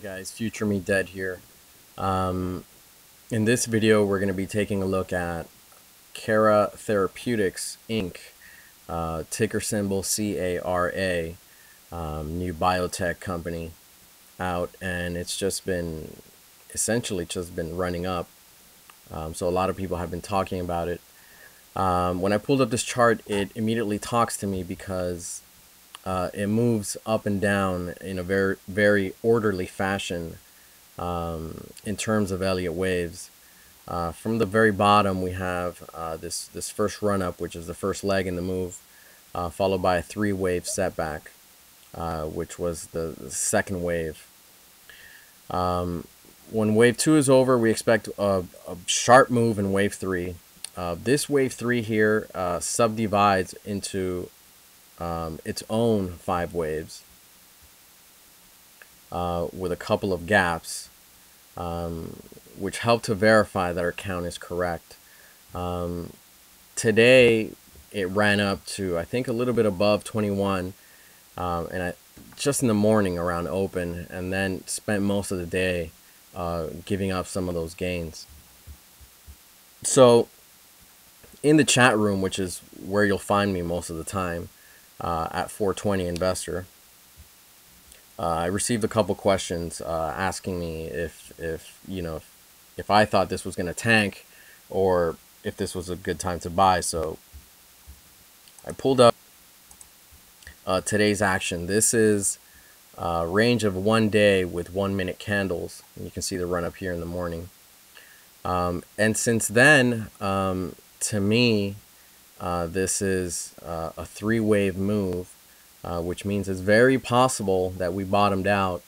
Guys, FutureMeDead here. In this video, we're going to be taking a look at CARA Therapeutics, Inc., ticker symbol CARA, new biotech company out, and it's just been essentially just been running up. So a lot of people have been talking about it. When I pulled up this chart, it immediately talks to me because it moves up and down in a very orderly fashion in terms of Elliott waves. From the very bottom, we have this first run up, which is the first leg in the move, followed by a 3-wave setback, which was the second wave. When wave 2 is over, we expect a sharp move in wave 3. This wave 3 here subdivides into its own 5 waves with a couple of gaps, which help to verify that our count is correct. Today it ran up to, I think, a little bit above 21, and just in the morning around open, and then spent most of the day giving up some of those gains. So in the chat room, which is where you'll find me most of the time, at 420 Investor, I received a couple questions asking me if I thought this was going to tank or if this was a good time to buy. So I pulled up today's action. This is a range of 1 day with 1-minute candles, and you can see the run up here in the morning. And since then, to me, this is a 3-wave move, which means it's very possible that we bottomed out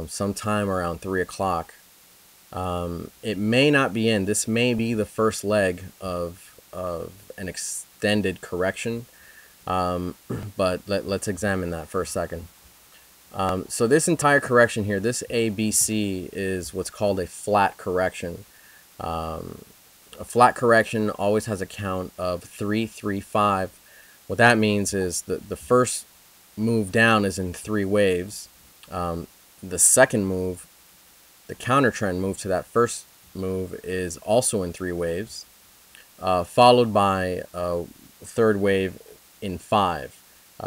sometime around 3 o'clock. It may not be in. This may be the first leg of an extended correction, but let's examine that for a second. So this entire correction here, this ABC, is what's called a flat correction. A flat correction always has a count of 3, 3, 5. What that means is that the first move down is in 3 waves. The second move, the counter trend move to that first move, is also in 3 waves, followed by a third wave in 5,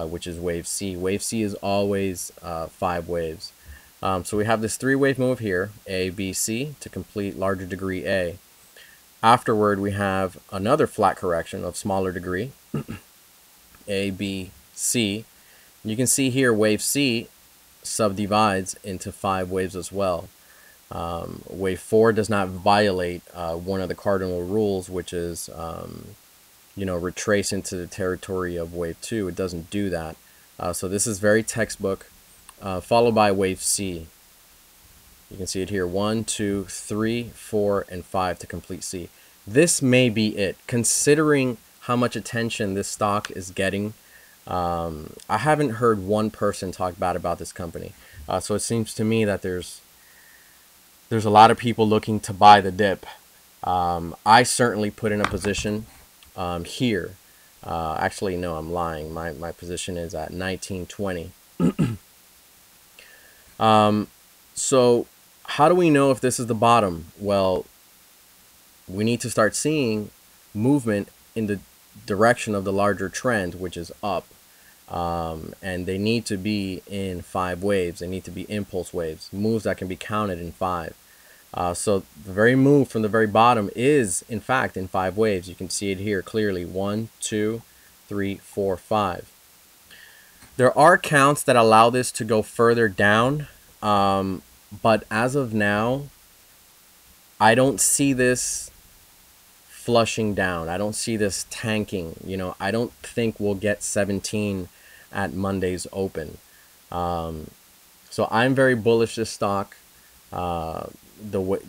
which is wave C. Wave C is always 5 waves. So we have this 3-wave move here, A, B, C, to complete larger degree A. Afterward, we have another flat correction of smaller degree, A, B, C. You can see here wave C subdivides into 5 waves as well. Wave 4 does not violate one of the cardinal rules, which is, retrace into the territory of wave 2. It doesn't do that. So this is very textbook, followed by wave C. You can see it here, 1, 2, 3, 4, and 5 to complete C. This may be it, considering how much attention this stock is getting. I haven't heard one person talk bad about this company. So it seems to me that there's a lot of people looking to buy the dip. I certainly put in a position here. Actually, no, I'm lying. My position is at 1920. So how do we know if this is the bottom? Well, we need to start seeing movement in the direction of the larger trend, which is up. And they need to be in 5 waves. They need to be impulse waves, moves that can be counted in 5. So the very move from the very bottom is, in fact, in 5 waves. You can see it here clearly, 1, 2, 3, 4, 5. There are counts that allow this to go further down. But as of now, I don't see this flushing down. I don't see this tanking. I don't think we'll get 17 at Monday's open. So I'm very bullish this stock. The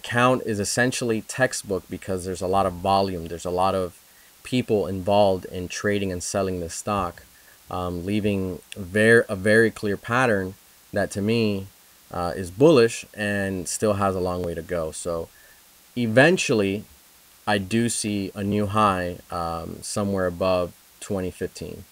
count is essentially textbook because there's a lot of volume. There's a lot of people involved in trading and selling this stock, leaving a very clear pattern that to me is bullish and still has a long way to go. So eventually I do see a new high somewhere above 2015.